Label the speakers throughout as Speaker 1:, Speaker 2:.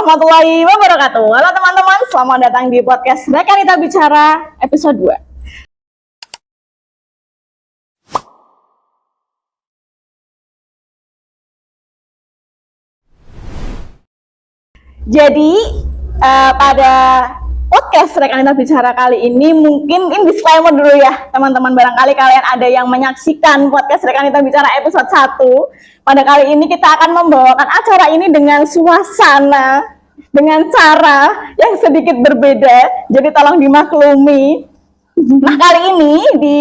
Speaker 1: warahmatullahi wabarakatuh. Halo teman-teman, selamat datang di podcast Rekanita Bicara episode 2. Jadi pada podcast Rekanita Bicara kali ini mungkin disclaimer dulu ya teman-teman, barangkali kalian ada yang menyaksikan podcast Rekanita Bicara episode 1. Pada kali ini kita akan membawakan acara ini dengan suasana, dengan cara yang sedikit berbeda, jadi tolong dimaklumi. Nah, kali ini di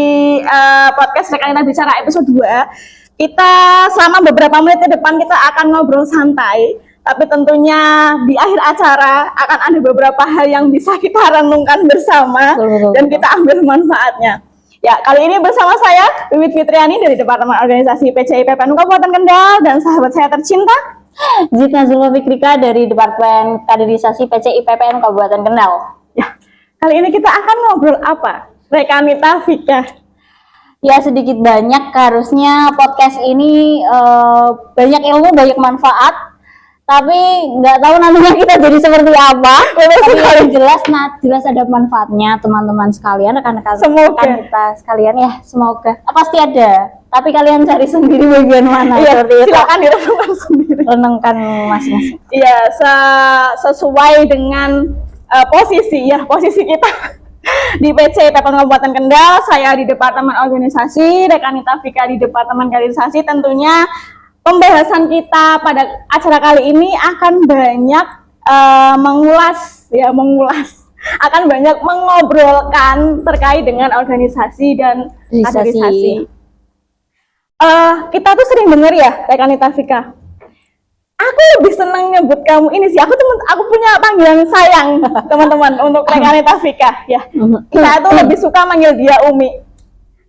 Speaker 1: podcast Rekanita Bicara episode 2, kita selama beberapa menit ke depan kita akan ngobrol santai, tapi tentunya di akhir acara akan ada beberapa hal yang bisa kita renungkan bersama dan kita ambil manfaatnya. Ya, kali ini bersama saya Wiwit Fitriani dari Departemen Organisasi PCI PPNU Kabupaten Kendal dan sahabat saya tercinta
Speaker 2: Zidna Zulfa Fikrika dari Departemen Kaderisasi PCI PPNU Kabupaten Kendal.
Speaker 1: Ya, kali ini kita akan ngobrol apa? Rekanita Fika.
Speaker 2: Ya, sedikit banyak harusnya podcast ini banyak ilmu, banyak manfaat. Tapi nggak tahu nantinya kita jadi seperti apa. Tapi yang jelas ada manfaatnya teman-teman sekalian, rekan-rekan kita sekalian ya, semoga. Pasti ada. Tapi kalian cari sendiri bagian mana.
Speaker 1: Iya,
Speaker 2: seperti itu.
Speaker 1: silakan direnungkan sendiri.
Speaker 2: Renungkan masing-masing.
Speaker 1: Iya, sesuai dengan posisi kita di PC PPNU Kabupaten Kendal. Saya di Departemen Organisasi, Rekanita Fika di Departemen Kaderisasi. Tentunya pembahasan kita pada acara kali ini akan banyak mengulas, akan banyak mengobrolkan terkait dengan organisasi dan kaderisasi. Kita tuh sering dengar ya, Rekanita Fika. Aku lebih senang nyebut kamu ini sih. Aku punya panggilan sayang teman-teman untuk Rekanita Fika ya. Saya tuh lebih suka manggil dia Umi.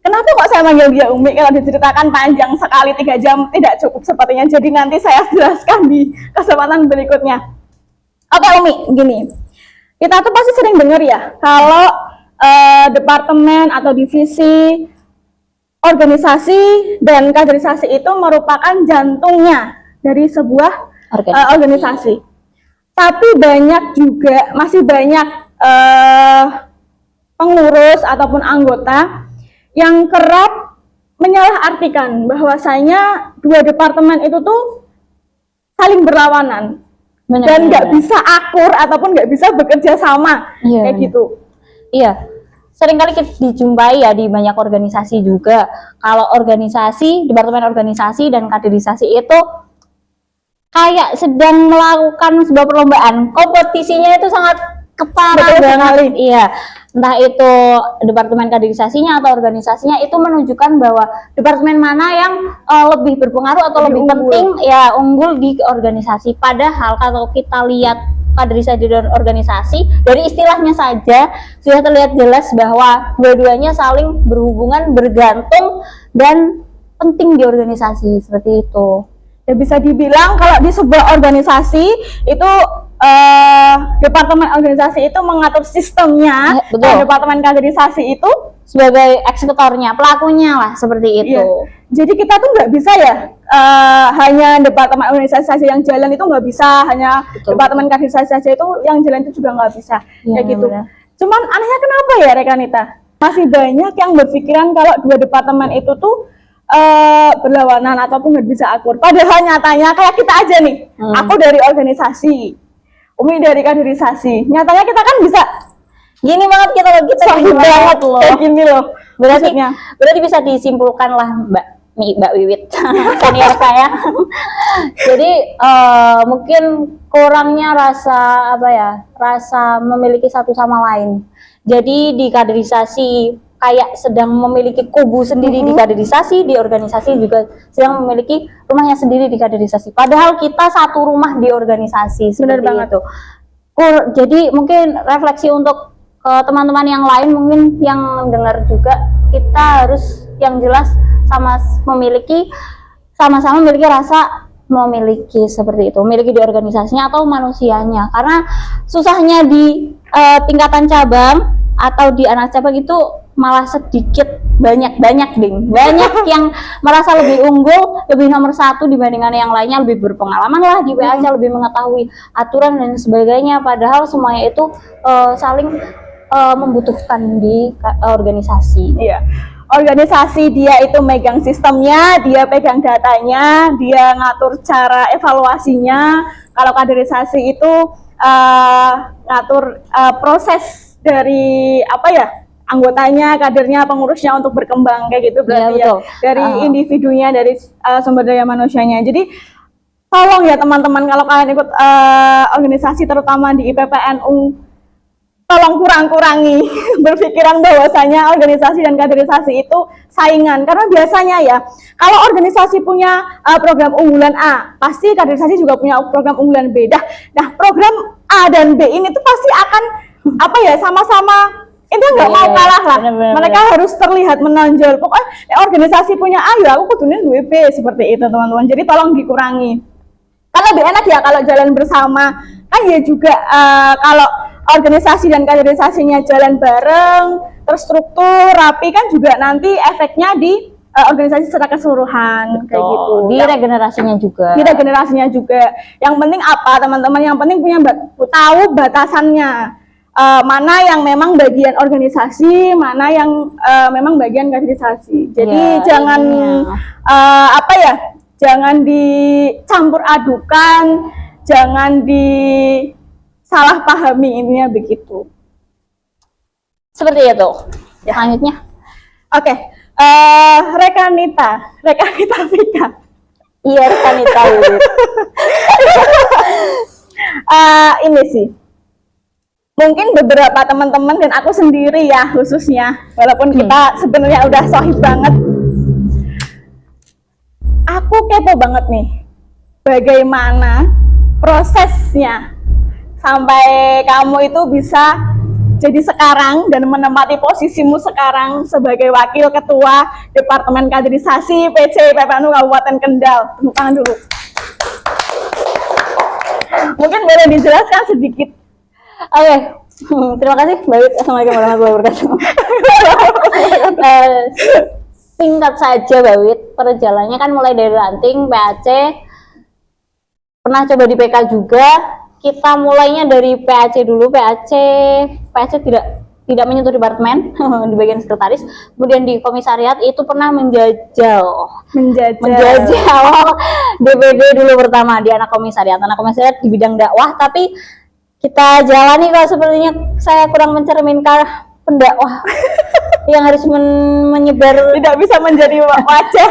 Speaker 1: Kenapa kok saya manggil dia Umi? Kalau diceritakan panjang sekali 3 jam tidak cukup sepertinya. Jadi nanti saya jelaskan di kesempatan berikutnya. Oke Umi, gini. Kita tuh pasti sering dengar ya, kalau departemen atau divisi organisasi dan kaderisasi itu merupakan jantungnya dari sebuah organisasi. Tapi masih banyak pengurus ataupun anggota yang kerap menyalahartikan bahwasanya dua departemen itu tuh saling berlawanan dan nggak bisa akur ataupun nggak bisa bekerja sama kayak gitu.
Speaker 2: Iya, seringkali kita dijumpai ya di banyak organisasi juga. Kalau departemen organisasi dan kaderisasi itu kayak sedang melakukan sebuah perlombaan, kompetisinya itu sangat ketat banget. Iya. Entah itu departemen kaderisasinya atau organisasinya itu menunjukkan bahwa departemen mana yang lebih berpengaruh atau lebih penting ya unggul di organisasi. Padahal kalau kita lihat kaderisasi dan organisasi dari istilahnya saja sudah terlihat jelas bahwa dua-duanya saling berhubungan, bergantung dan penting di organisasi seperti itu.
Speaker 1: Ya bisa dibilang kalau di sebuah organisasi itu departemen organisasi itu mengatur sistemnya, dan departemen kaderisasi itu
Speaker 2: sebagai eksekutornya, pelakunya lah seperti itu.
Speaker 1: Iya. Jadi kita tuh nggak bisa ya hanya departemen organisasi yang jalan itu nggak bisa, hanya departemen kaderisasi saja itu yang jalan itu juga nggak bisa kayak gitu. Cuman anehnya kenapa ya Rekanita? Masih banyak yang berpikiran kalau dua departemen itu tuh berlawanan ataupun nggak bisa akur. Padahal nyatanya kayak kita aja nih, aku dari organisasi, Umi dari kaderisasi. Nyatanya kita kan bisa
Speaker 2: gini banget kita
Speaker 1: banget loh. Kayak gini loh.
Speaker 2: Berarti bisa disimpulkan lah Mbak Wiwit senior saya. Jadi mungkin kurangnya rasa memiliki satu sama lain. Jadi di kaderisasi kayak sedang memiliki kubu sendiri di kaderisasi, di organisasi juga sedang memiliki rumahnya sendiri di kaderisasi. Padahal kita satu rumah di organisasi.
Speaker 1: Benar banget
Speaker 2: itu. Jadi mungkin refleksi untuk teman-teman yang lain mungkin yang dengar juga, kita harus yang jelas sama-sama memiliki rasa memiliki seperti itu, memiliki di organisasinya atau manusianya. Karena susahnya di tingkatan cabang atau di anak cabang itu malah sedikit banyak yang merasa lebih unggul, lebih nomor satu dibandingkan yang lainnya, lebih berpengalaman lah di PAC, lebih mengetahui aturan dan sebagainya, padahal semuanya itu saling membutuhkan di organisasi.
Speaker 1: Iya. Organisasi dia itu megang sistemnya, dia pegang datanya, dia ngatur cara evaluasinya. Kalau kaderisasi itu ngatur proses dari apa ya, anggotanya, kadernya, pengurusnya untuk berkembang kayak gitu berarti ya, dari individunya, dari sumber daya manusianya. Jadi tolong ya teman-teman, kalau kalian ikut organisasi terutama di IPPNU, tolong kurang-kurangi berpikiran bahwasanya organisasi dan kaderisasi itu saingan, karena biasanya ya kalau organisasi punya program unggulan A, pasti kaderisasi juga punya program unggulan B. Nah, program A dan B ini tuh pasti akan apa ya, sama-sama itu nggak mau kalah lah. Mereka harus terlihat menonjol. Pokoknya organisasi punya A, ya aku kudunya gue B, seperti itu teman-teman. Jadi tolong dikurangi. Kan lebih enak ya kalau jalan bersama. Kan ya juga kalau organisasi dan kaderisasinya jalan bareng, terstruktur, rapi, kan juga nanti efeknya di organisasi secara keseluruhan. Kayak gitu.
Speaker 2: Di regenerasinya juga.
Speaker 1: Di regenerasinya juga. Yang penting apa teman-teman? Yang penting punya tahu batasannya. Mana yang memang bagian organisasi, mana yang memang bagian kaderisasi. Jadi jangan apa ya? Jangan dicampur adukan, jangan salah pahami, intinya begitu.
Speaker 2: Seperti itu. Selanjutnya.
Speaker 1: Oke. Rekanita Vika.
Speaker 2: Iya, Rekanita.
Speaker 1: Ini sih. Mungkin beberapa teman-teman dan aku sendiri ya khususnya, walaupun kita sebenarnya udah sohib banget. Aku kepo banget nih, bagaimana prosesnya sampai kamu itu bisa jadi sekarang dan menempati posisimu sekarang sebagai wakil ketua Departemen Kaderisasi PC IPPNU Kabupaten Kendal. Tepuk tangan dulu. Mungkin boleh dijelaskan sedikit.
Speaker 2: Oke. Terima kasih. Baik, assalamualaikum warahmatullahi wabarakatuh. Singkat saja, Bawit, perjalanannya kan mulai dari ranting PAC, pernah coba di PK juga. Kita mulainya dari PAC dulu. PAC tidak menyentuh departemen di bagian sekretaris, kemudian di komisariat itu pernah menjajal DPD dulu pertama di anak komisariat di bidang dakwah, tapi kita jalani kok sepertinya saya kurang mencerminkan pendakwah yang harus menyebar,
Speaker 1: tidak bisa menjadi wajah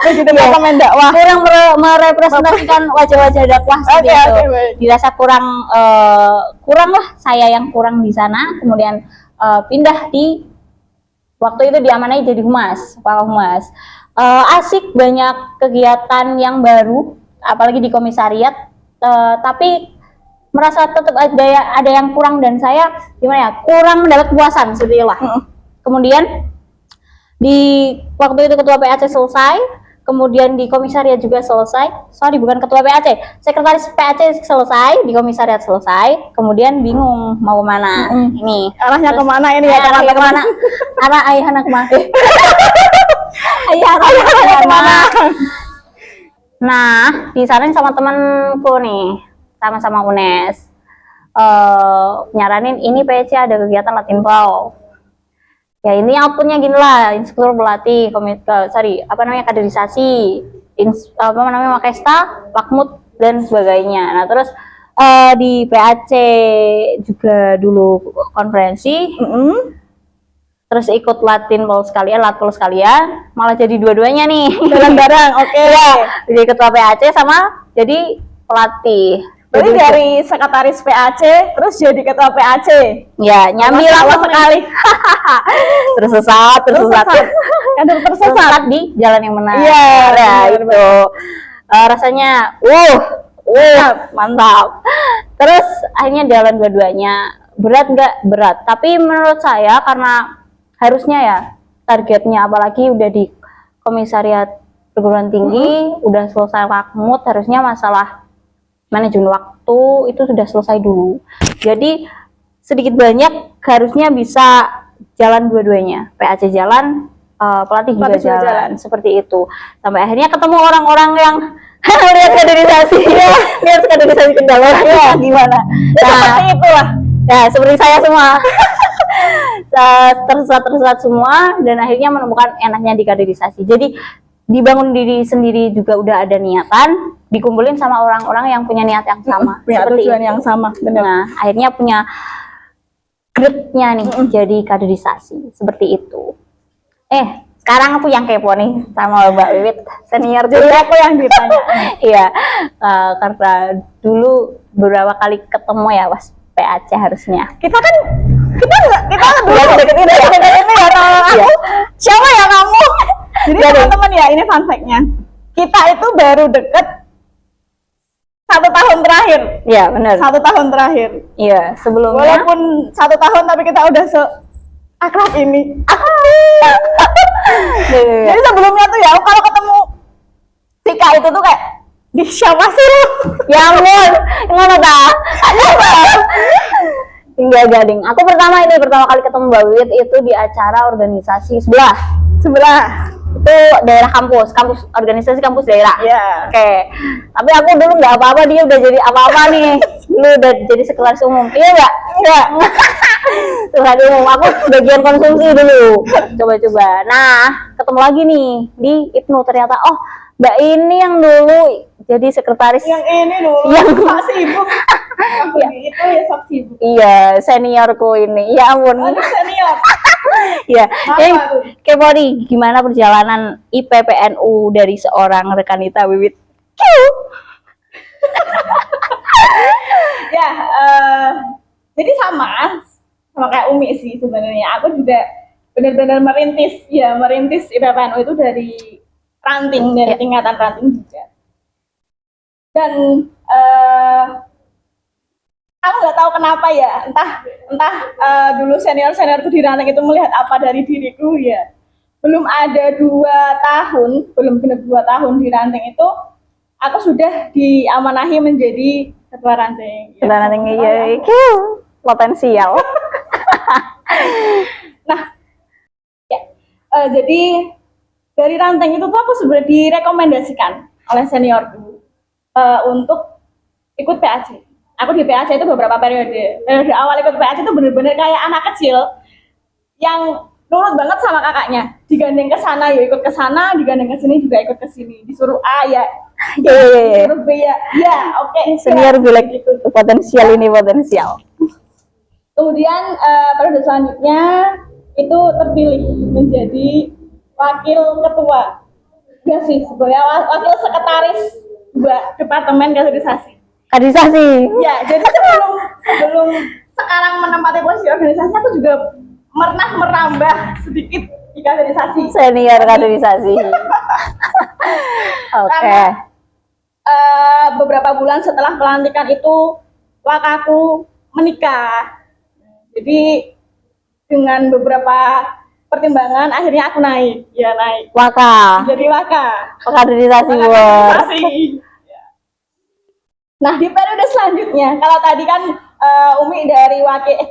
Speaker 1: begitu departemen dakwah,
Speaker 2: kurang merepresentasikan wajah-wajah dakwah seperti itu. Dirasa kurang lah, saya yang kurang di sana. Kemudian pindah di waktu itu diamanai jadi humas, kepala humas. Asik, banyak kegiatan yang baru, apalagi di komisariat, tapi merasa tetap ada yang kurang, dan saya gimana ya, kurang mendapat kepuasan seperti itulah. Kemudian di waktu itu ketua PAC selesai, kemudian di komisariat juga selesai. Bukan ketua PAC, sekretaris PAC selesai, di komisariat selesai. Kemudian bingung mau kemana. Ini
Speaker 1: arahnya kemana ini ya,
Speaker 2: arahnya kemana? Ayahnya kemana? Ayahnya kemana? Nah, disarankan sama temanku nih, sama-sama UNES, nyaranin ini PAC ada kegiatan Latin Pau. Ya ini outputnya gini lah, instruktur pelatih, kaderisasi, Makesta, Lakmut dan sebagainya. Nah terus di PAC juga dulu konferensi, terus ikut Latin Pau sekalian, Latkul sekalian, malah jadi dua-duanya nih.
Speaker 1: Bareng-bareng, oke.
Speaker 2: Ya, jadi ketua PAC sama jadi pelatih.
Speaker 1: Berarti dari sekretaris PAC terus jadi ketua PAC.
Speaker 2: Ya, nyambi lama sekali. tersesat.
Speaker 1: Kader tersesat
Speaker 2: di jalan yang benar.
Speaker 1: Iya,
Speaker 2: ya, itu. Rasanya mantap. Terus akhirnya jalan dua-duanya. Berat nggak? Berat. Tapi menurut saya karena harusnya ya targetnya, apalagi udah di komisariat perguruan tinggi, udah selesai Lakmut, harusnya masalah manajemen waktu itu sudah selesai dulu. Jadi sedikit banyak harusnya bisa jalan dua-duanya, PAC jalan, pelatih juga
Speaker 1: Pelatih juga
Speaker 2: jalan, seperti itu. Sampai akhirnya ketemu orang-orang yang lihat kaderisasi, lihat kaderisasi Kendal orangnya gimana. Nah,
Speaker 1: Seperti itulah.
Speaker 2: ya seperti saya semua. Tersesat semua dan akhirnya menemukan enaknya di kaderisasi. Jadi dibangun diri sendiri juga udah ada niatan, dikumpulin sama orang-orang yang punya niat yang sama,
Speaker 1: Punya
Speaker 2: seperti
Speaker 1: tujuan
Speaker 2: itu.
Speaker 1: yang sama, benar.
Speaker 2: Nah, akhirnya punya grade-nya nih jadi kaderisasi seperti itu. Sekarang aku yang kepo nih sama Mbak Wiwit, senior
Speaker 1: Jadi
Speaker 2: juga.
Speaker 1: aku yang ditanya.
Speaker 2: Iya, karena dulu beberapa kali ketemu ya pas PAC harusnya.
Speaker 1: Kita dulu
Speaker 2: Deket ini ya.
Speaker 1: ini ya kalau aku.
Speaker 2: Iya.
Speaker 1: Siapa ya kamu? Jadi
Speaker 2: Jadi-
Speaker 1: teman-teman ya, ini fun fact-nya. Kita itu baru deket 1 tahun terakhir.
Speaker 2: Iya, benar.
Speaker 1: 1 tahun terakhir.
Speaker 2: Iya, sebelumnya
Speaker 1: Walaupun 1 tahun tapi kita udah akrab ini. Jadi sebelumnya tuh ya, kalau ketemu Tika itu tuh kayak di siapa sih lu?
Speaker 2: ya ampun, ngono ta? Enggak gading. Aku pertama kali ketemu Mbak Wiwit itu di acara organisasi sebelah. Itu daerah kampus organisasi kampus daerah.
Speaker 1: Iya.
Speaker 2: Oke. Tapi aku dulu nggak apa-apa, dia udah jadi apa-apa nih. Dulu udah jadi sekretaris umum. Iya nggak? Enggak. Sekretaris umum. Aku bagian konsumsi dulu. Coba-coba. Nah, ketemu lagi nih di IPNU, ternyata Mbak ini yang dulu jadi sekretaris.
Speaker 1: Yang ini dulu
Speaker 2: Yang-
Speaker 1: Pak Sibuk. Itu ya Pak Sibuk.
Speaker 2: Iya, seniorku ini. Ya ampun.
Speaker 1: Aduh senior.
Speaker 2: Ya,
Speaker 1: Apa
Speaker 2: yang
Speaker 1: tuh?
Speaker 2: kepo nih, gimana perjalanan IPPNU dari seorang rekanita Wiwit?
Speaker 1: Ya, jadi sama kayak Umi sih sebenarnya. Aku juga benar-benar merintis IPPNU itu dari ranting, dari tingkatan ranting juga. Dan aku nggak tahu kenapa ya, entah dulu seniorku di ranting itu melihat apa dari diriku ya. Belum ada 2 tahun, belum genap 2 tahun di ranting itu, aku sudah diamanahi menjadi ketua ranting.
Speaker 2: Kita nanti ya, potensial.
Speaker 1: Nah, ya, jadi dari ranting itu tuh aku sebenarnya direkomendasikan oleh seniorku untuk ikut PAC. Aku di PAC itu beberapa periode. Periode awal ikut PAC itu bener-bener kayak anak kecil yang nurut banget sama kakaknya. Digandeng ke sana ya ikut ke sana, digandeng ke sini juga ikut ke sini. Disuruh A ya,
Speaker 2: Iya.
Speaker 1: disuruh B ya, oke.
Speaker 2: Senior
Speaker 1: ya,
Speaker 2: bilang
Speaker 1: gitu.
Speaker 2: potensial ini potensial.
Speaker 1: Kemudian periode selanjutnya itu terpilih menjadi wakil ketua. Enggak sih, sebenarnya wakil sekretaris Departemen Kaderisasi.
Speaker 2: Kaderisasi.
Speaker 1: Ya, jadi sebelum sekarang menempati posisi organisasi, aku juga pernah merambah sedikit di kaderisasi.
Speaker 2: Senior kaderisasi. Oke.
Speaker 1: Karena beberapa bulan setelah pelantikan itu, wakaku menikah. Jadi dengan beberapa pertimbangan, akhirnya aku naik.
Speaker 2: Waka.
Speaker 1: Jadi waka.
Speaker 2: Kaderisasi
Speaker 1: Waka
Speaker 2: buat.
Speaker 1: kaderisasi. Nah, di periode selanjutnya, kalau tadi kan Umi dari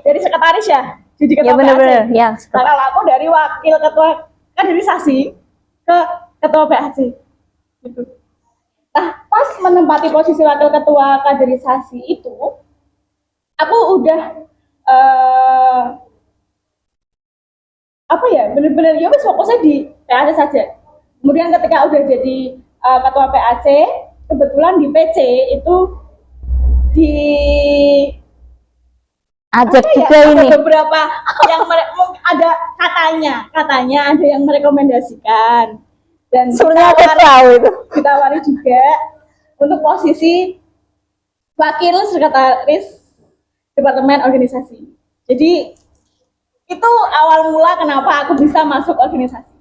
Speaker 1: dari sekretaris ya, jadi ketua
Speaker 2: Ya benar-benar.
Speaker 1: PAC.
Speaker 2: Ya.
Speaker 1: Nah, kalau aku dari wakil ketua kaderisasi ke ketua PAC. Gitu. Nah, pas menempati posisi wakil ketua kaderisasi itu, aku udah bener-bener ya wis fokusnya di PAC saja. Kemudian ketika udah jadi ketua PAC, kebetulan di PC itu di
Speaker 2: Ajak
Speaker 1: apa ya,
Speaker 2: juga
Speaker 1: ada
Speaker 2: ini.
Speaker 1: beberapa yang mungkin ada katanya ada yang merekomendasikan dan
Speaker 2: Sebenarnya aku tahu itu.
Speaker 1: ditawari juga untuk posisi wakil sekretaris Departemen Organisasi. Jadi itu awal mula kenapa aku bisa masuk organisasi.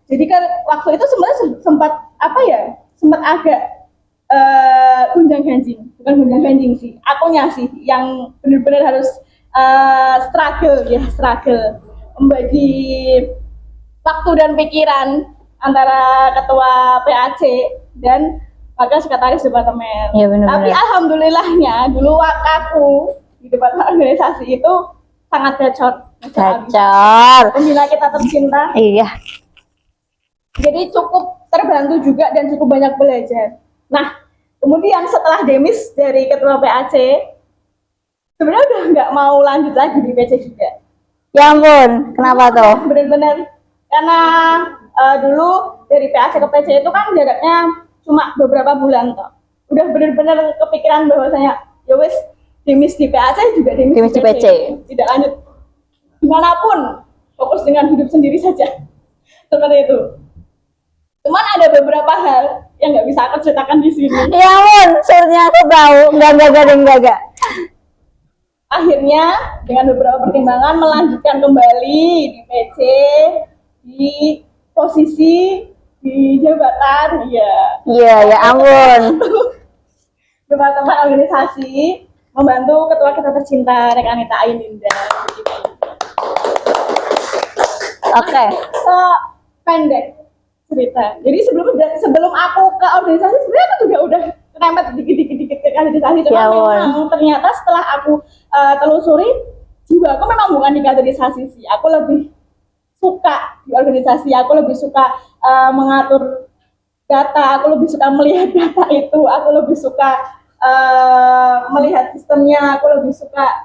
Speaker 1: Jadi kan waktu itu sebenarnya sempat agak gunjang ganjing, bukan gunjang ganjing sih, akunya sih yang benar-benar harus struggle membagi waktu dan pikiran antara ketua PAC dan wakil sekretaris departemen.
Speaker 2: Iya, benar-benar.
Speaker 1: Tapi alhamdulillahnya dulu wakaku di departemen organisasi itu sangat gacor.
Speaker 2: Gacor.
Speaker 1: Pembina kita tercinta.
Speaker 2: Iya.
Speaker 1: Jadi cukup terbantu juga dan cukup banyak belajar. Nah, kemudian setelah demis dari ketua PAC, sebenarnya udah nggak mau lanjut lagi di PC juga.
Speaker 2: Ya ampun, kenapa tuh?
Speaker 1: Bener-bener karena dulu dari PAC ke PC itu kan jaraknya cuma beberapa bulan toh. Udah bener-bener kepikiran bahwasanya ya wes demis di PAC juga demis
Speaker 2: Demis di PC.
Speaker 1: Tidak lanjut dimanapun, fokus dengan hidup sendiri saja. Seperti itu. Cuman ada beberapa hal yang nggak bisa aku ceritakan di sini.
Speaker 2: Ya ampun, sebenarnya aku tahu. Enggak.
Speaker 1: Akhirnya dengan beberapa pertimbangan melanjutkan kembali di PC, di posisi, di jabatan,
Speaker 2: Iya, ya ampun.
Speaker 1: departemen organisasi, membantu ketua kita tercinta Rek Anita Ayuninda.
Speaker 2: Oke.
Speaker 1: Pendek cerita. Jadi sebelum aku ke organisasi sebenarnya aku juga udah terempet dikit-dikit ke kaderisasi. Cuma
Speaker 2: Ya,
Speaker 1: memang ternyata setelah aku telusuri juga aku memang bukan di kaderisasi sih. Aku lebih suka di organisasi. Aku lebih suka mengatur data. Aku lebih suka melihat data itu. Aku lebih suka melihat sistemnya. Aku lebih suka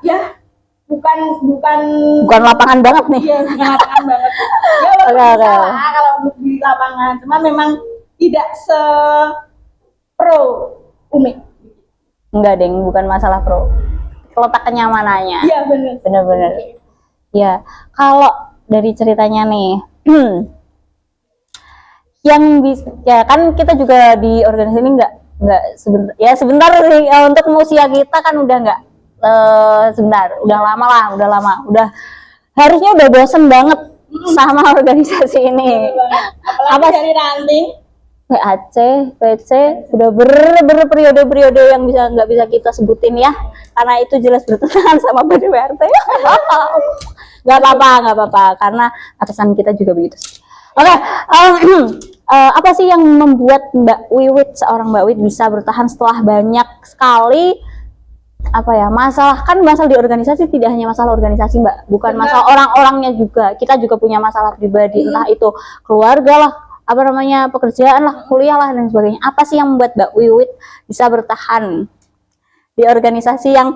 Speaker 1: bukan
Speaker 2: Lapangan banget nih.
Speaker 1: Iya, bukan lapangan banget. Ya walaupun
Speaker 2: Oke.
Speaker 1: salah kalau untuk di lapangan, cuma memang tidak pro Umi.
Speaker 2: Enggak, Deng, bukan masalah pro. Letak kenyamanannya.
Speaker 1: Iya benar.
Speaker 2: Bener-bener. Ya, kalau dari ceritanya nih, yang bisa, ya kan kita juga di organisasi ini nggak sebentar sih, untuk usia kita kan udah nggak sebentar, udah lama, udah harusnya udah bosen banget sama organisasi ini.
Speaker 1: Apalagi dari ranting.
Speaker 2: PAC, PC, udah periode-periode yang nggak bisa kita sebutin ya, karena itu jelas bertentangan sama PDWRT. Nggak apa-apa, karena atasan kita juga begitu. Oke, apa sih yang membuat seorang Mbak Wit bisa bertahan setelah banyak sekali masalah di organisasi? Tidak hanya masalah organisasi, Mbak, bukan masalah orang-orangnya juga, kita juga punya masalah pribadi, entah itu keluarga lah, pekerjaan lah, kuliah lah, dan sebagainya. Apa sih yang membuat Mbak Wiwit bisa bertahan di organisasi yang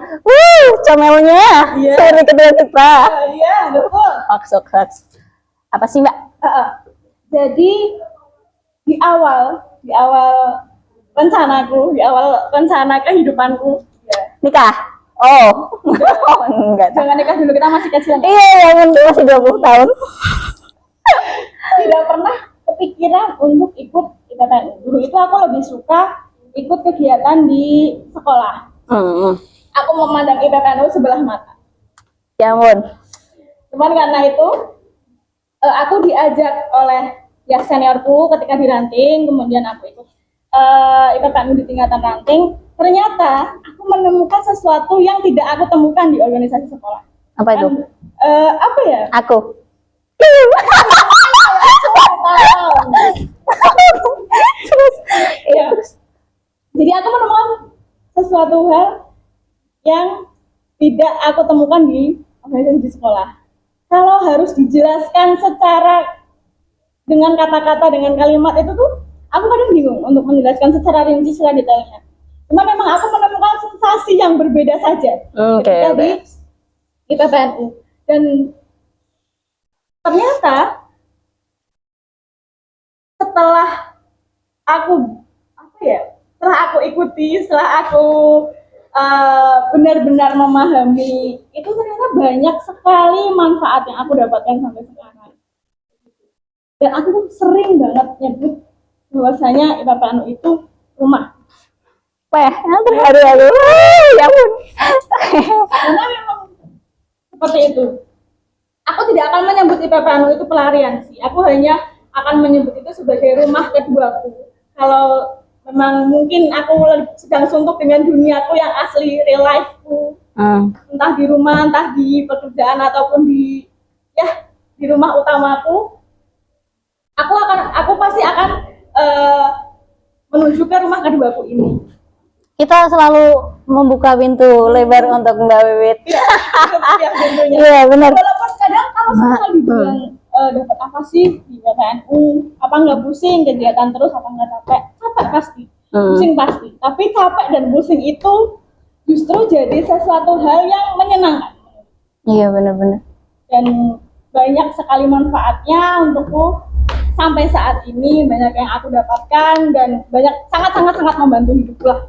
Speaker 2: comelnya seperti ketua kita?
Speaker 1: Iya, betul.
Speaker 2: Hoax. Apa sih, Mbak?
Speaker 1: Jadi di awal rencana kehidupanku
Speaker 2: Nikah? Oh, enggak.
Speaker 1: jangan nikah dulu, kita masih kecil.
Speaker 2: Iya, masih 20 tahun.
Speaker 1: Tidak pernah kepikiran untuk ikut IPPNU. Dulu itu aku lebih suka ikut kegiatan di sekolah. Aku memandang IPPNU sebelah mata.
Speaker 2: Ya ampun.
Speaker 1: Cuman karena itu aku diajak oleh seniorku ketika di ranting, kemudian aku ikut IPPNU di tingkatan ranting. Ternyata aku menemukan sesuatu yang tidak aku temukan di organisasi sekolah.
Speaker 2: Apa itu?
Speaker 1: Apa ya?
Speaker 2: Aku.
Speaker 1: Ya. Jadi aku menemukan sesuatu hal yang tidak aku temukan di organisasi di sekolah. Kalau harus dijelaskan secara dengan kata-kata, dengan kalimat itu tuh, aku kadang bingung untuk menjelaskan secara rinci, secara detailnya. Cuma memang aku menemukan sensasi yang berbeda saja ketika di IPPNU. Dan ternyata setelah aku ikuti, setelah aku benar-benar memahami, itu ternyata banyak sekali manfaat yang aku dapatkan sampai sekarang. Dan aku sering banget nyebut bahwasanya IPPNU itu rumah.
Speaker 2: Terharu aku. Ya ampun.
Speaker 1: Karena memang seperti itu. Aku tidak akan menyebut IPPNU itu pelarian sih. Aku hanya akan menyebut itu sebagai rumah keduaku. Kalau memang mungkin aku sedang suntuk dengan duniaku yang asli, real life-ku. Entah di rumah, entah di pekerjaan, ataupun di rumah utamaku. Aku pasti akan menuju ke rumah keduaku ini.
Speaker 2: kita selalu membuka pintu lebar untuk Mbak Wiwit.
Speaker 1: Iya, tentunya.
Speaker 2: Iya benar.
Speaker 1: Walaupun kadang kalau misalnya dibilang dapat apa sih di PTNU, apa nggak pusing kegiatan terus, apa nggak capek? Capek pasti, pusing pasti. Tapi capek dan pusing itu justru jadi sesuatu hal yang menyenangkan.
Speaker 2: Iya benar-benar.
Speaker 1: Dan banyak sekali manfaatnya untukku sampai saat ini, banyak yang aku dapatkan dan banyak sangat membantu hidupku lah.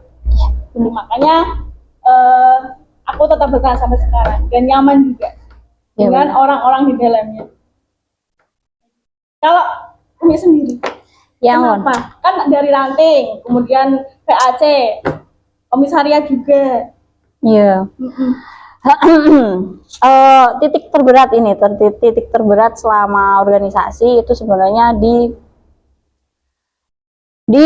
Speaker 1: Jadi makanya aku tetap bertahan sampai sekarang dan nyaman juga
Speaker 2: Ya,
Speaker 1: dengan orang-orang di dalamnya. Kalau Umi sendiri,
Speaker 2: Ya ampun.
Speaker 1: kenapa? Kan dari ranting, kemudian PAC, komisariat juga.
Speaker 2: Iya. Titik terberat ini, titik terberat selama organisasi itu sebenarnya di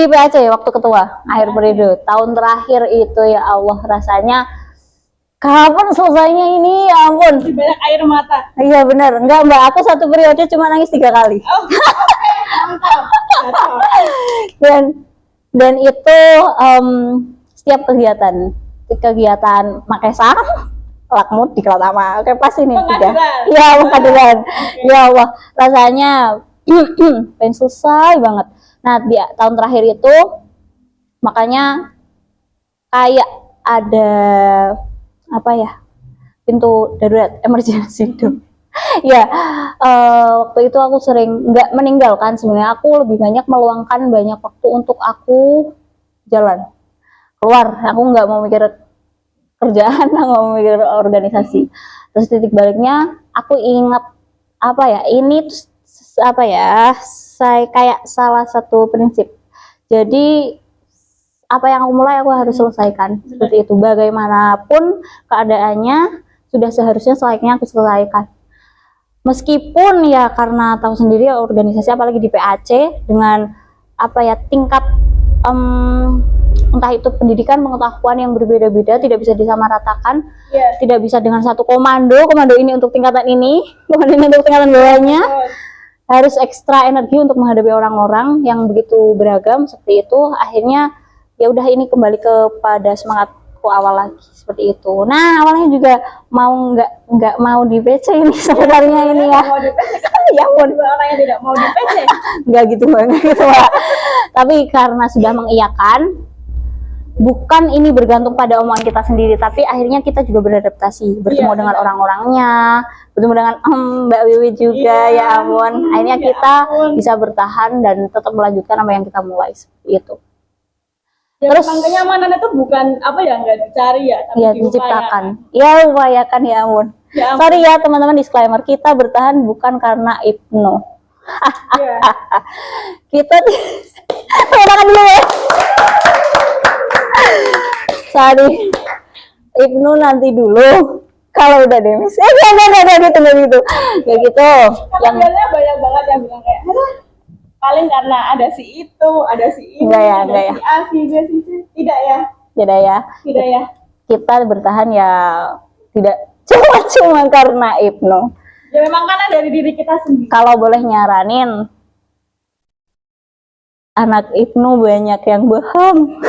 Speaker 2: PAC waktu ketua akhir periode tahun terakhir itu. Ya Allah, rasanya kapan selesainya ini, ya ampun.
Speaker 1: Masih banyak air mata.
Speaker 2: Iya benar, enggak Mbak, aku satu periode cuma nangis 3 kali.
Speaker 1: Oh, oke, mantap. Mantap.
Speaker 2: Dan itu setiap kegiatan pakai sarung lakmut di Kelatama. Oke, pasti nih tiga.
Speaker 1: Pengadilan.
Speaker 2: Iya, pengadilan. Ya Allah, rasanya pengen selesai banget. Nah, di tahun terakhir itu makanya kayak ada apa ya? Pintu darurat emergency itu. Ya, waktu itu aku sering nggak meninggalkan, sebenarnya aku lebih banyak meluangkan banyak waktu untuk aku jalan keluar. Aku nggak mau mikir kerjaan, nggak mau mikir organisasi. Terus titik baliknya aku ingat apa ya, ini apa ya, saya kayak salah satu prinsip. Jadi apa yang aku mulai aku harus selesaikan, seperti itu. Bagaimanapun keadaannya sudah seharusnya selayaknya aku selesaikan. Meskipun ya karena tahu sendiri organisasi apalagi di PAC dengan apa ya tingkat entah itu pendidikan pengetahuan yang berbeda-beda, tidak bisa disamaratakan.
Speaker 1: Yes.
Speaker 2: Tidak bisa dengan satu komando ini untuk tingkatan ini, komando ini untuk tingkatan bawahnya. Harus ekstra energi untuk menghadapi orang-orang yang begitu beragam seperti itu. Akhirnya ya udah, ini kembali kepada semangatku awal lagi seperti itu. Nah, awalnya juga mau nggak mau di PC ini sebenarnya ini ya.
Speaker 1: Mau di PC.
Speaker 2: Ya ampun,
Speaker 1: Orang yang tidak mau di PC.
Speaker 2: nggak gitu banget gitu Pak. Tapi karena sudah mengiyakan, bukan ini bergantung pada omongan kita sendiri, tapi akhirnya kita juga beradaptasi, bertemu
Speaker 1: Iya,
Speaker 2: dengan
Speaker 1: benar.
Speaker 2: orang-orangnya, bertemu dengan Mbak Wiwi juga.
Speaker 1: Iya.
Speaker 2: Ya ampun, akhirnya
Speaker 1: Ya
Speaker 2: kita
Speaker 1: ampun.
Speaker 2: bisa bertahan dan tetap melanjutkan apa yang kita mulai seperti itu.
Speaker 1: Ya,
Speaker 2: Terus
Speaker 1: memang kenyamanan itu bukan apa ya, nggak dicari ya, tapi
Speaker 2: ya
Speaker 1: diupayakan.
Speaker 2: diciptakan. Ya upayakan, ya ampun.
Speaker 1: Ya ampun.
Speaker 2: Sorry ya teman-teman, disclaimer, kita bertahan bukan karena Ibnu.
Speaker 1: Iya.
Speaker 2: Kita tepuk tangan dulu ya. Sorry, Ibnu nanti dulu kalau udah demis. Enggak gitu. Kayak gitu.
Speaker 1: Karena biasanya banyak banget yang bilang kayak, "Aduh, paling karena ada si itu, ada si ini,
Speaker 2: Enggak ya,
Speaker 1: ada
Speaker 2: enggak
Speaker 1: si
Speaker 2: ya.
Speaker 1: A, si B, si C." Tidak ya,
Speaker 2: Jadi ya,
Speaker 1: tidak ya.
Speaker 2: kita bertahan ya tidak cuma karena Ibnu.
Speaker 1: Ya memang karena dari diri kita sendiri.
Speaker 2: Kalau boleh nyaranin, anak Ibnu banyak yang bohong.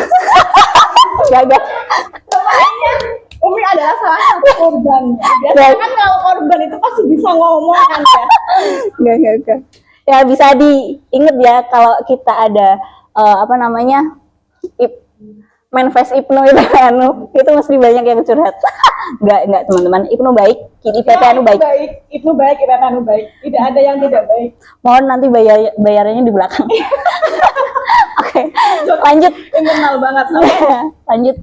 Speaker 2: Gak.
Speaker 1: Sebenarnya Umi adalah salah satu korbannya. Biasanya kan kalau korban itu pasti bisa ngomong kan ya.
Speaker 2: Enggak. Ya bisa diinget ya kalau kita ada apa namanya manifest Ibnu itu itu mesti banyak yang curhat. Enggak teman-teman, Ibnu baik, IPPNU baik.
Speaker 1: Ibnu baik, IPPNU baik. Tidak ada yang tidak baik.
Speaker 2: Mohon nanti bayarannya di belakang. Oke, lanjut.
Speaker 1: Internal banget. Oke.
Speaker 2: Lanjut.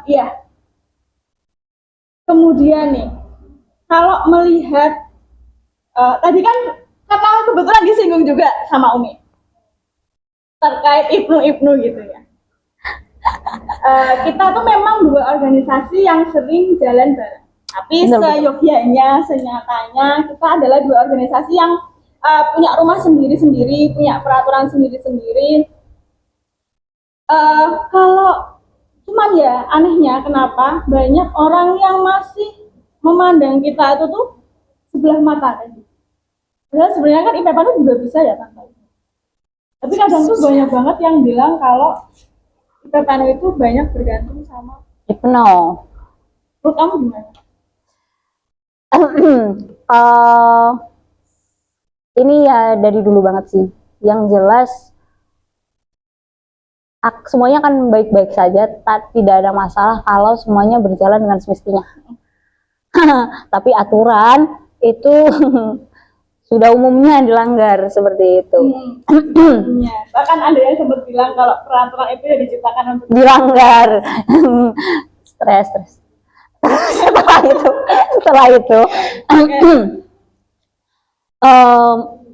Speaker 1: Iya. Kemudian nih, kalau melihat tadi kan karena kebetulan disinggung juga sama Umi terkait Ibnu gitu ya. Kita tuh memang dua organisasi yang sering jalan bareng. Tapi
Speaker 2: Betul.
Speaker 1: seyogyanya, senyatanya kita adalah dua organisasi yang punya rumah sendiri-sendiri, punya peraturan sendiri-sendiri. Kalau cuman ya anehnya kenapa banyak orang yang masih memandang kita itu tuh sebelah mata kan. Padahal sebenarnya kan IPPNU juga bisa ya tanpa itu. Tapi kadang tuh banyak banget yang bilang kalau IPPNU itu banyak bergantung sama,
Speaker 2: Hipno.
Speaker 1: menurut kamu gimana?
Speaker 2: Eh, ini ya dari dulu banget sih. Yang jelas semuanya kan baik-baik saja, tidak ada masalah kalau semuanya berjalan dengan semestinya. Tapi aturan itu sudah umumnya dilanggar seperti itu.
Speaker 1: Iya. Bahkan ada yang sempat bilang kalau peraturan itu ya diciptakan untuk
Speaker 2: Dilanggar. Stres. setelah itu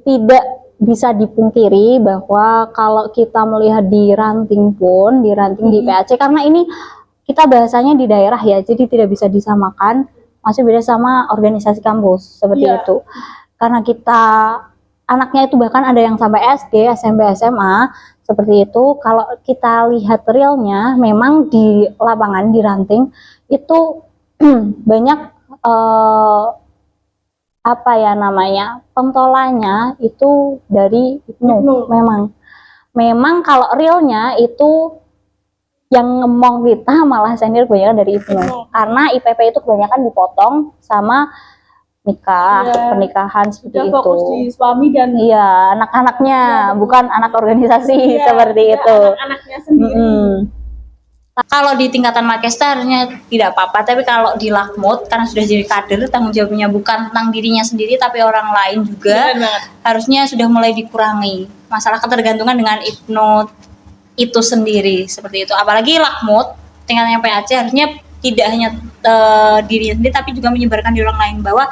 Speaker 2: tidak bisa dipungkiri bahwa kalau kita melihat di ranting di PAC, karena ini kita bahasanya di daerah ya, jadi tidak bisa disamakan, masih beda sama organisasi kampus seperti itu. Karena kita anaknya itu bahkan ada yang sampai SD, SMP, SMA seperti itu. Kalau kita lihat realnya, memang di lapangan di ranting itu banyak apa ya namanya, pentolannya itu dari Hipno. Memang kalau realnya itu yang ngemong kita malah senior kebanyakan dari Hipno, karena IPP itu kebanyakan dipotong sama nikah, pernikahan seperti itu.
Speaker 1: Fokus di suami dan
Speaker 2: anak-anaknya, bukan anak organisasi seperti itu.
Speaker 1: Anak-anaknya sendiri.
Speaker 2: Kalau di tingkatan Makesta harusnya tidak apa-apa, tapi kalau di Lakmut karena sudah jadi kader, tanggung jawabnya bukan tentang dirinya sendiri tapi orang lain juga, harusnya sudah mulai dikurangi masalah ketergantungan dengan Hipno itu sendiri seperti itu. Apalagi Lakmut tingkatnya PAC harusnya tidak hanya dirinya sendiri tapi juga menyebarkan di orang lain bahwa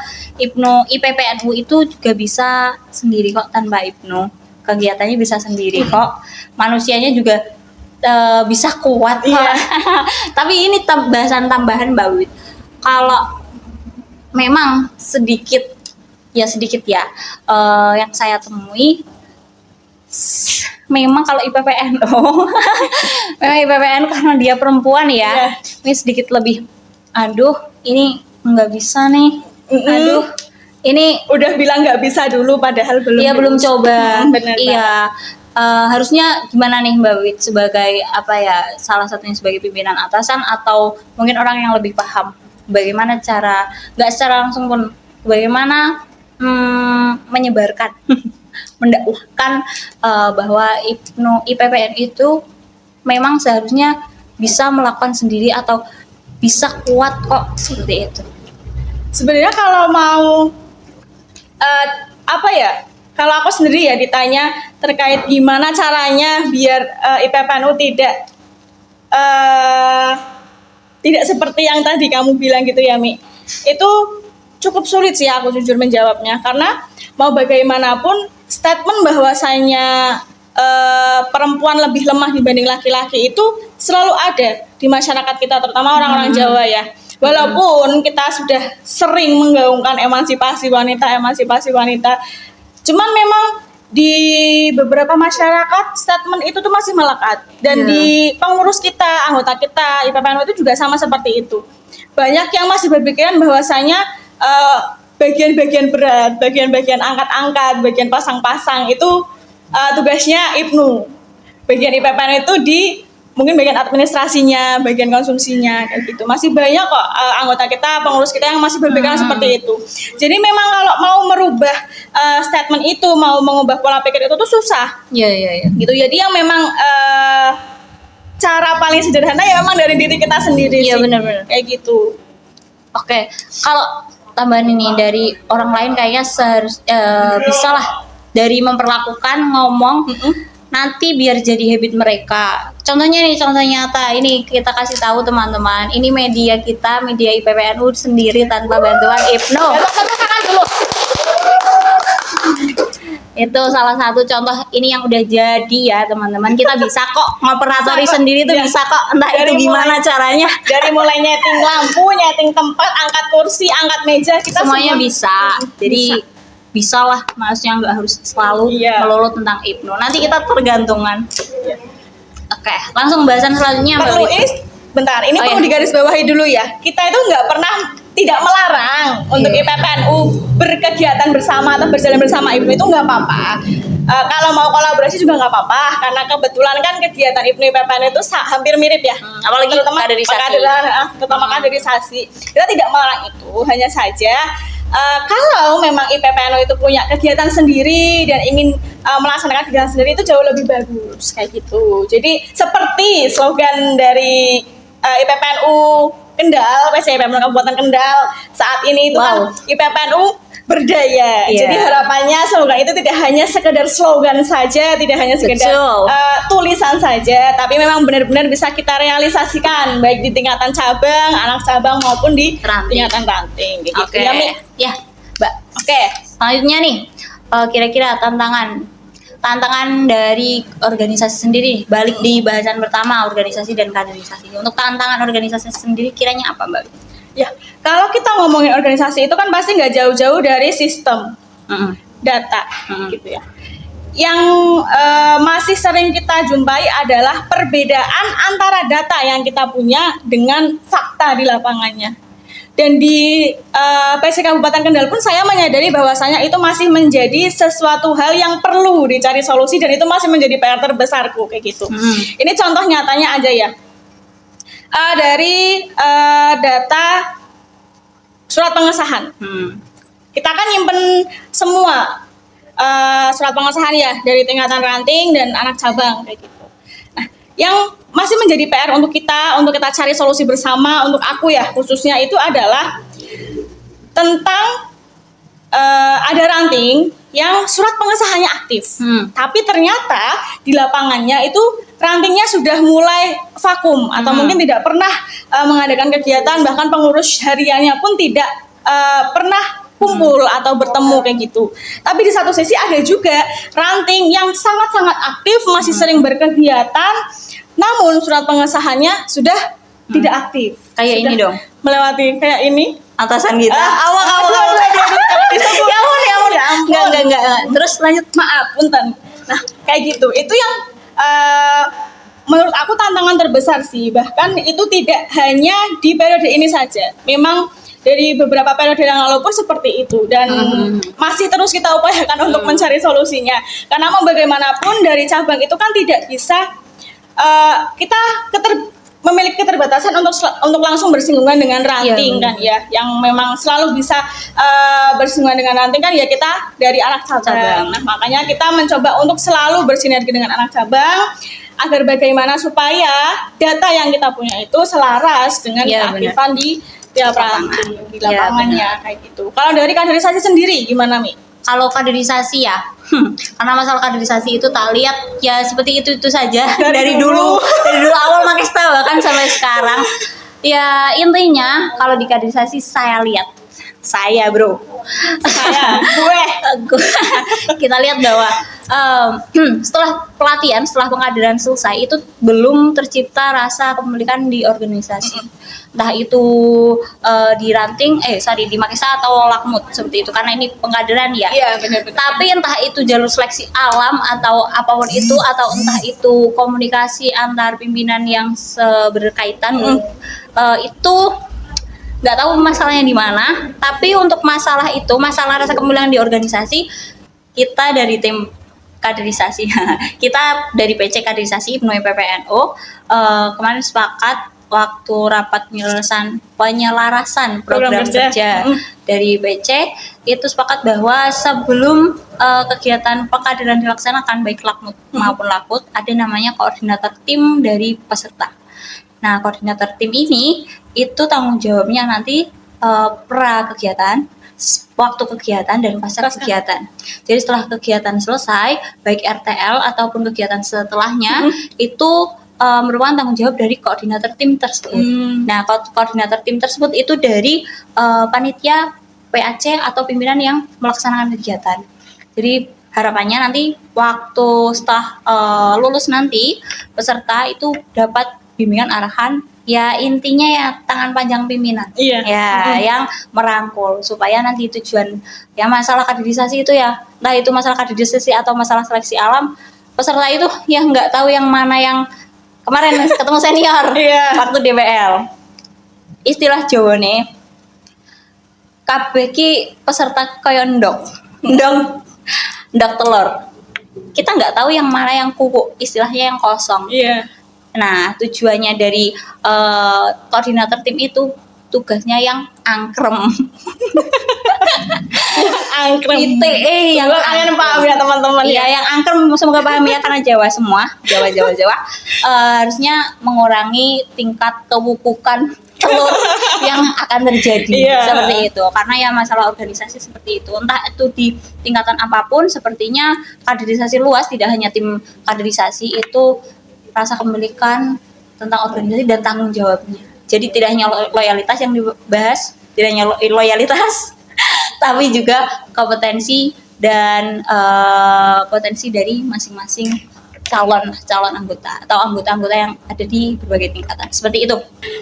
Speaker 2: IPPNU itu juga bisa sendiri kok, tanpa Hipno kegiatannya bisa sendiri kok, manusianya juga bisa kuat. Tapi ini bahasan tambahan Mbak Wit. Kalau memang sedikit ya yang saya temui, memang kalau IPPNU memang IPPNU karena dia perempuan ya, ini sedikit lebih ini nggak bisa nih, ini
Speaker 1: udah bilang nggak bisa dulu padahal belum
Speaker 2: coba. Harusnya gimana nih Mbak Wit sebagai salah satunya sebagai pimpinan atasan atau mungkin orang yang lebih paham bagaimana cara, nggak secara langsung pun, bagaimana menyebarkan mendakwahkan bahwa IPPN itu memang seharusnya bisa melakukan sendiri atau bisa kuat kok seperti itu.
Speaker 1: Sebenarnya kalau mau kalau aku sendiri ya ditanya terkait gimana caranya biar IPPNU tidak seperti yang tadi kamu bilang gitu ya Mi, itu cukup sulit sih aku jujur menjawabnya, karena mau bagaimanapun statement bahwasanya perempuan lebih lemah dibanding laki-laki itu selalu ada di masyarakat kita, terutama orang-orang Jawa ya. Walaupun kita sudah sering menggaungkan emansipasi wanita, cuman memang di beberapa masyarakat statement itu tuh masih melekat, dan di pengurus kita, anggota kita IPPNU itu juga sama seperti itu. Banyak yang masih berpikiran bahwasanya bagian-bagian berat, bagian-bagian angkat-angkat, bagian pasang-pasang itu tugasnya IPNU. Bagian IPPNU itu mungkin bagian administrasinya, bagian konsumsinya, kayak gitu. Masih banyak kok anggota kita, pengurus kita yang masih berpikiran seperti itu. Jadi memang kalau mau merubah statement itu, mau mengubah pola pikir itu tuh susah.
Speaker 2: Iya.
Speaker 1: Gitu. Jadi yang memang cara paling sederhana ya memang dari diri kita sendiri sih.
Speaker 2: Iya benar-benar.
Speaker 1: Kayak gitu.
Speaker 2: Oke, kalau tambahan ini dari orang lain kayaknya bisa lah dari memperlakukan ngomong nanti biar jadi habit mereka. Contohnya nyata ini kita kasih tahu teman-teman, ini media kita, media IPPNU sendiri tanpa bantuan Hipno. Itu salah satu contoh ini yang udah jadi ya teman-teman. Kita bisa kok ngoperatori sendiri tuh bisa kok, entah dari itu gimana caranya.
Speaker 1: Dari mulai nyeting lampu, nyeting tempat, angkat kursi, angkat meja, kita
Speaker 2: semuanya bisa. Jadi bisa lah, maksudnya nggak harus selalu melulu tentang Hipno. Nanti kita tergantungan. Oke, langsung bahasan selanjutnya Mbak Wit.
Speaker 1: Bentar, ini perlu digarisbawahi dulu ya. Kita itu nggak pernah tidak melarang untuk IPPNU berkegiatan bersama atau berjalan bersama Hipno, itu nggak apa-apa. kalau mau kolaborasi juga nggak apa-apa, karena kebetulan kan kegiatan IPNU IPPN itu hampir mirip ya.
Speaker 2: Apalagi terutama
Speaker 1: kaderisasi. Kita tidak melarang itu, hanya saja kalau memang IPPNU itu punya kegiatan sendiri dan ingin melaksanakan kegiatan sendiri itu jauh lebih bagus kayak gitu. Jadi seperti slogan dari IPPNU Kendal, PCIPMN Kabupaten Kendal saat ini itu kan IPPNU berdaya. Jadi harapannya slogan itu tidak hanya sekedar slogan saja, tidak hanya sekedar tulisan saja, tapi memang benar-benar bisa kita realisasikan baik di tingkatan cabang, anak cabang maupun di tingkatan ranting. Gitu.
Speaker 2: Ya, Mbak. Selanjutnya nih, kira-kira tantangan dari organisasi sendiri, balik di bahasan pertama organisasi dan kaderisasi. Untuk tantangan organisasi sendiri kiranya apa, Mbak?
Speaker 1: Ya, kalau kita ngomongin organisasi itu kan pasti nggak jauh-jauh dari sistem data, gitu ya. Yang masih sering kita jumpai adalah perbedaan antara data yang kita punya dengan fakta di lapangannya. Dan di PC Kabupaten Kendal pun saya menyadari bahwasanya itu masih menjadi sesuatu hal yang perlu dicari solusi dan itu masih menjadi PR terbesarku kayak gitu. Ini contoh nyatanya aja ya. Dari data surat pengesahan. Kita kan nyimpen semua surat pengesahan ya dari tingkatan ranting dan anak cabang kayak gitu. Nah, yang masih menjadi PR untuk kita cari solusi bersama, untuk aku ya khususnya itu adalah tentang ada ranting yang surat pengesahannya aktif, tapi ternyata di lapangannya itu rantingnya sudah mulai vakum atau mungkin tidak pernah mengadakan kegiatan, bahkan pengurus hariannya pun tidak pernah kumpul atau bertemu kayak gitu. Tapi di satu sisi ada juga ranting yang sangat-sangat aktif, masih sering berkegiatan, namun surat pengesahannya sudah tidak aktif.
Speaker 2: Kayak ini dong,
Speaker 1: melewati kayak ini
Speaker 2: atasan kita. Enggak. Terus lanjut,
Speaker 1: maaf, punten. Nah, kayak gitu. Itu yang menurut aku tantangan terbesar sih. Bahkan itu tidak hanya di periode ini saja. Memang dari beberapa periode yang lalu pun seperti itu dan masih terus kita upayakan untuk mencari solusinya. Karena mau bagaimanapun dari cabang itu kan tidak bisa kita memiliki keterbatasan untuk langsung bersinggungan dengan ranting kan ya, yang memang selalu bisa bersinggungan dengan ranting kan ya kita dari anak cabang. Nah, makanya kita mencoba untuk selalu bersinergi dengan anak cabang agar bagaimana supaya data yang kita punya itu selaras dengan keaktifan di tiap ranting di lapangannya kayak gitu. Kalau dari kaderisasi sendiri gimana, Mi?
Speaker 2: Kalau kaderisasi ya, karena masalah kaderisasi itu tak lihat ya seperti itu saja dari dulu awal makin bahkan sampai sekarang. Ya intinya kalau di kaderisasi gue kita lihat bahwa setelah pelatihan, setelah pengkaderan selesai itu belum tercipta rasa kepemilikan di organisasi, entah itu di ranting di Makisa atau Lakmut seperti itu, karena ini pengkaderan ya.
Speaker 1: Benar.
Speaker 2: Tapi entah itu jalur seleksi alam atau apapun itu, atau entah itu komunikasi antar pimpinan yang berkaitan, itu nggak tahu masalahnya di mana. Tapi untuk masalah rasa kepemilikan di organisasi, kita dari tim kaderisasi kita dari PC kaderisasi IPNU IPPNU kemarin sepakat waktu rapat penyelarasan program kerja dari PC itu sepakat bahwa sebelum kegiatan pengkaderan dilaksanakan baik Lakmut maupun Lakut ada namanya koordinator tim dari peserta. Nah, koordinator tim ini itu tanggung jawabnya nanti pra kegiatan, waktu kegiatan, dan pasca kegiatan. Jadi setelah kegiatan selesai, baik RTL ataupun kegiatan setelahnya itu merupakan tanggung jawab dari koordinator tim tersebut. Nah, koordinator tim tersebut itu dari panitia PAC atau pimpinan yang melaksanakan kegiatan. Jadi harapannya nanti waktu setelah lulus nanti peserta itu dapat bimbingan arahan, ya intinya ya tangan panjang pimpinan, yang merangkul supaya nanti tujuan ya masalah kaderisasi itu ya, entah itu masalah kaderisasi atau masalah seleksi alam, peserta itu ya nggak tahu yang mana yang kemarin ketemu senior waktu DBL, istilah Jawa nih, kabeh ki peserta kaya ndok telur.
Speaker 3: kita nggak tahu yang mana yang kuku, istilahnya yang kosong.
Speaker 1: Iya.
Speaker 3: Nah, tujuannya dari koordinator tim itu tugasnya yang angkrem.
Speaker 1: Angkrem.
Speaker 3: ITE yang
Speaker 1: Semoga kalian paham ya teman-teman
Speaker 3: Iya,
Speaker 1: ya.
Speaker 3: yang angkrem semoga paham ya karena Jawa semua, Jawa. Harusnya mengurangi tingkat kewukukan telur yang akan terjadi
Speaker 1: Iya.
Speaker 3: seperti itu. Karena ya masalah organisasi seperti itu. Entah itu di tingkatan apapun, sepertinya kaderisasi luas, tidak hanya tim kaderisasi, itu rasa kepemilikan tentang organisasi dan tanggung jawabnya. Jadi tidak hanya loyalitas yang dibahas, tidak hanya loyalitas, tapi juga kompetensi dan potensi dari masing-masing calon anggota atau anggota-anggota yang ada di berbagai tingkatan. Seperti itu.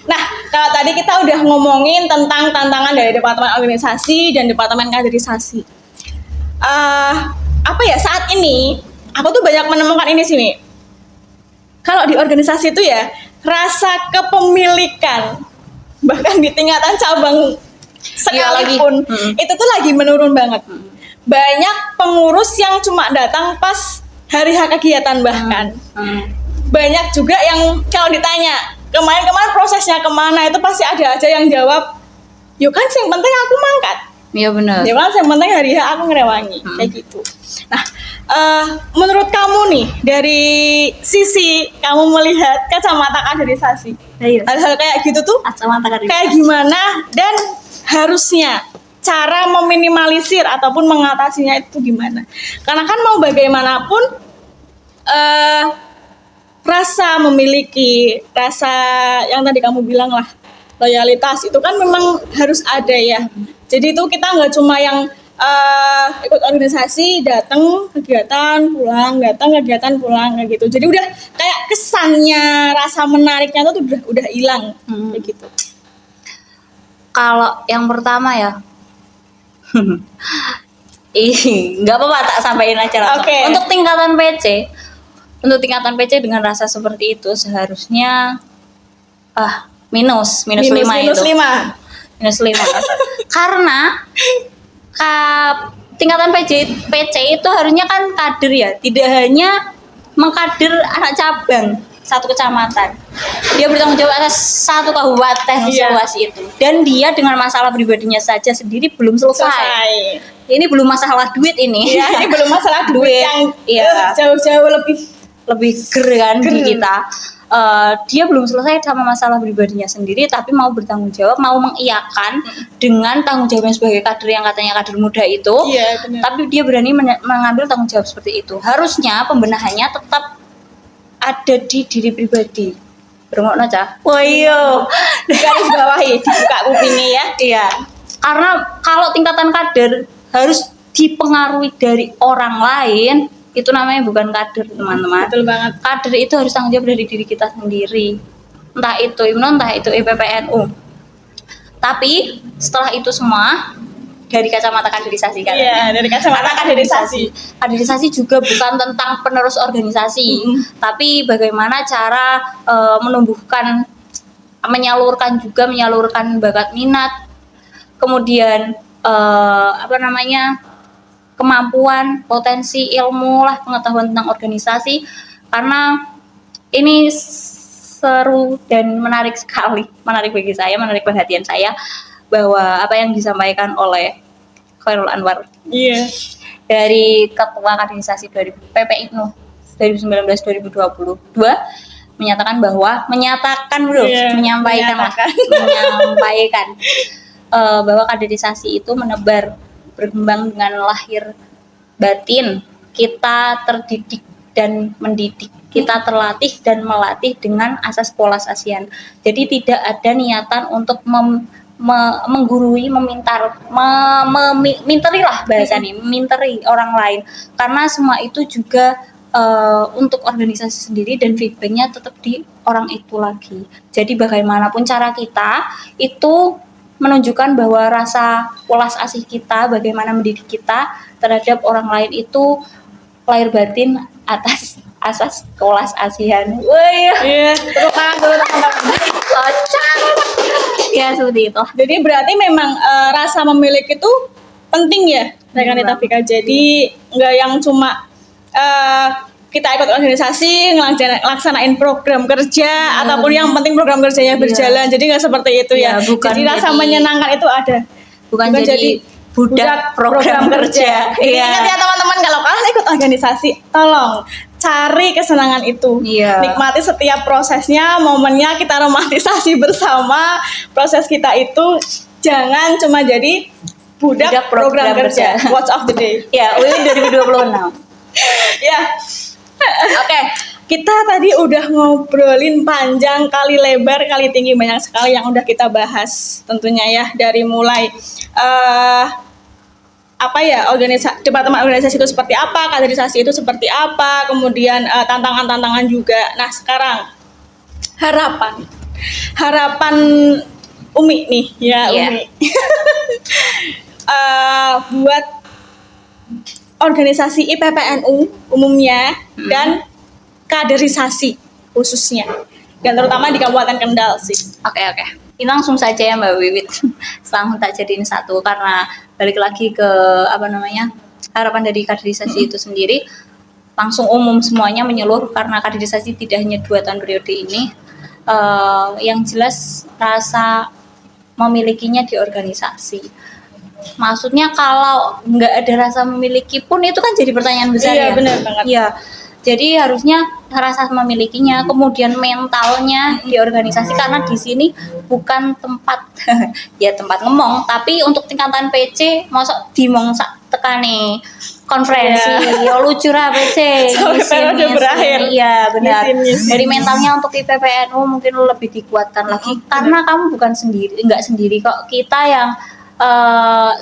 Speaker 1: Nah, kalau tadi kita udah ngomongin tentang tantangan dari Departemen Organisasi dan Departemen Kaderisasi. Apa ya, saat ini aku tuh banyak menemukan ini sih, Mi. Kalau di organisasi itu ya, rasa kepemilikan bahkan di tingkatan cabang sekalipun itu tuh lagi menurun banget. Banyak pengurus yang cuma datang pas hari H kegiatan bahkan. Banyak juga yang kalau ditanya kemarin prosesnya kemana, itu pasti ada aja yang jawab, yuk kan yang penting aku mangkat.
Speaker 3: Iya benar.
Speaker 1: Ya kan yang penting hari H aku ngerewangi, kayak gitu. Nah, menurut kamu nih, dari sisi kamu melihat kacamata kaderisasi, hal-hal kayak gitu tuh kayak gimana, dan harusnya cara meminimalisir ataupun mengatasinya itu gimana? Karena kan mau bagaimanapun rasa memiliki, rasa yang tadi kamu bilang lah, loyalitas itu kan memang harus ada ya. Jadi itu kita nggak cuma yang ikut organisasi, datang kegiatan pulang, kayak gitu. Jadi udah kayak kesannya, rasa menariknya tuh udah hilang kayak gitu.
Speaker 3: Kalau yang pertama ya, nggak apa-apa, tak sampaikan aja langsung.
Speaker 1: Oke.
Speaker 3: Untuk tingkatan PC dengan rasa seperti itu seharusnya minus 5 itu. Minus 5. Karena tingkatan PC itu harusnya kan kader ya, tidak hanya mengkader anak cabang satu kecamatan. Dia bertanggung jawab atas satu kabupaten seluas itu. Dan dia dengan masalah pribadinya saja sendiri belum selesai. Ini belum masalah duit ini.
Speaker 1: Iya, ini belum masalah duit yang jauh-jauh lebih
Speaker 3: kan di kita. Dia belum selesai sama masalah pribadinya sendiri, tapi mau bertanggung jawab, mau mengiyakan dengan tanggung jawabnya sebagai kader yang katanya kader muda itu.
Speaker 1: Iya, benar.
Speaker 3: Tapi dia berani mengambil tanggung jawab seperti itu. Harusnya pembenahannya tetap ada di diri pribadi. Berengokno cah. Wah iya.
Speaker 1: Garis bawahi, dibuka kupingnya ya.
Speaker 3: Iya. Karena kalau tingkatan kader harus dipengaruhi dari orang lain, itu namanya bukan kader, teman-teman.
Speaker 1: Betul banget.
Speaker 3: Kader itu harus tanggung jawab dari diri kita sendiri. Entah itu IMNO, entah itu EPPNU. Tapi setelah itu semua dari kacamata kaderisasi kan.
Speaker 1: Iya, dari kacamata kaderisasi.
Speaker 3: Kaderisasi juga bukan tentang penerus organisasi, tapi bagaimana cara menumbuhkan, menyalurkan bakat minat, kemudian kemampuan, potensi, ilmu lah, pengetahuan tentang organisasi. Karena ini seru dan menarik sekali, menarik bagi saya, menarik perhatian saya, bahwa apa yang disampaikan oleh Khairul Anwar dari Ketua Kaderisasi PP IPNU 2019-2022 menyampaikan bahwa kaderisasi itu menebar, berkembang dengan lahir batin. Kita terdidik dan mendidik, kita terlatih dan melatih dengan asas polas ASEAN. Jadi tidak ada niatan untuk menggurui, minteri lah bahasanya, minteri orang lain. Karena semua itu juga untuk organisasi sendiri dan feedbacknya tetap di orang itu lagi. Jadi bagaimanapun cara kita itu menunjukkan bahwa rasa polas asih kita, bagaimana mendidik kita terhadap orang lain itu lahir batin atas asas polas ASEAN. Wah,
Speaker 1: Iya, teman-teman.
Speaker 3: kocak. Ya seperti itu.
Speaker 1: Jadi berarti memang rasa memiliki itu penting ya, rekan Vika. Jadi nggak yang cuma kita ikut organisasi, ngelaksanain program kerja, ataupun yang penting program kerjanya berjalan. Jadi nggak seperti itu ya.
Speaker 3: Bukan
Speaker 1: Jadi rasa
Speaker 3: jadi-
Speaker 1: menyenangkan itu ada.
Speaker 3: bukan jadi budak program kerja.
Speaker 1: Jadi ingat ya teman-teman, kalau kalian ikut organisasi, tolong cari kesenangan itu.
Speaker 3: Iya.
Speaker 1: Nikmati setiap prosesnya, momennya, kita romantisasi bersama proses kita itu. Jangan cuma jadi budak program kerja. Watch of the day.
Speaker 3: Ya, Wiwin 2026.
Speaker 1: Ya. Oke, kita tadi udah ngobrolin panjang kali lebar kali tinggi, banyak sekali yang udah kita bahas tentunya ya, dari mulai departemen organisasi itu seperti apa, kaderisasi itu seperti apa, kemudian tantangan-tantangan juga. Nah, sekarang harapan Umi nih ya,
Speaker 3: Iya.
Speaker 1: Umi. Buat organisasi IPPNU umumnya dan kaderisasi khususnya, dan terutama di Kabupaten Kendal sih.
Speaker 3: Oke. Ini langsung saja ya Mbak Wiwit. Langsung tak jadiin satu karena balik lagi ke harapan dari kaderisasi itu sendiri langsung umum semuanya menyeluruh, karena kaderisasi tidak hanya 2 tahun periode ini. Yang jelas rasa memilikinya di organisasi. Maksudnya kalau nggak ada rasa memiliki pun itu kan jadi pertanyaan besar.
Speaker 1: Iya,
Speaker 3: ya.
Speaker 1: benar banget.
Speaker 3: Iya. Jadi harusnya rasa memilikinya, kemudian mentalnya di organisasi, karena di sini bukan tempat ya tempat ngomong, tapi untuk tingkatan PC masuk dimong tekane konferensi. Ya lucu lah PC.
Speaker 1: Sampai periode berakhir.
Speaker 3: Iya, benar.
Speaker 1: Ngisi-ngisi.
Speaker 3: Dari mentalnya untuk IPPNU mungkin lebih dikuatkan lagi, karena kamu bukan sendiri, enggak sendiri kok. Kita yang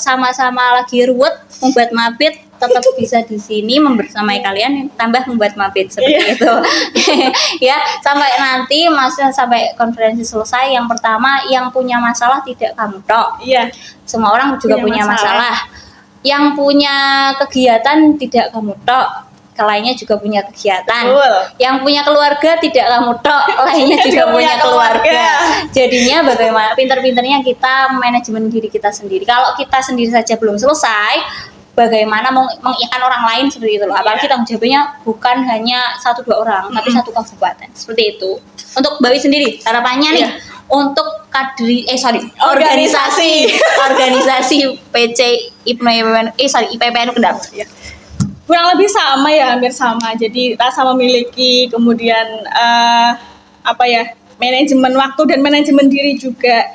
Speaker 3: sama-sama lagi ruwet membuat mabit tetap bisa di sini membersamai kalian, tambah membuat mabit seperti itu. Ya, sampai nanti sampai konferensi selesai, yang pertama yang punya masalah tidak kamu tok.
Speaker 1: Iya.
Speaker 3: Semua orang juga punya masalah. Yang punya kegiatan tidak kamu tok, lainnya juga punya kegiatan.
Speaker 1: Betul.
Speaker 3: Yang punya keluarga tidak kamu tok, lainnya juga punya keluarga. Jadinya bagaimana pinter-pinternya kita manajemen diri kita sendiri. Kalau kita sendiri saja belum selesai, bagaimana mengiakan orang lain seperti itu loh. Apalagi tanggung jawabnya bukan hanya 1-2 orang, tapi 1 kabupaten. Seperti itu. Untuk Mbak Wi sendiri, harapannya nih untuk organisasi PC IPPNU Kendal.
Speaker 1: Kurang lebih sama ya, hampir sama. Jadi rasa memiliki, kemudian manajemen waktu dan manajemen diri juga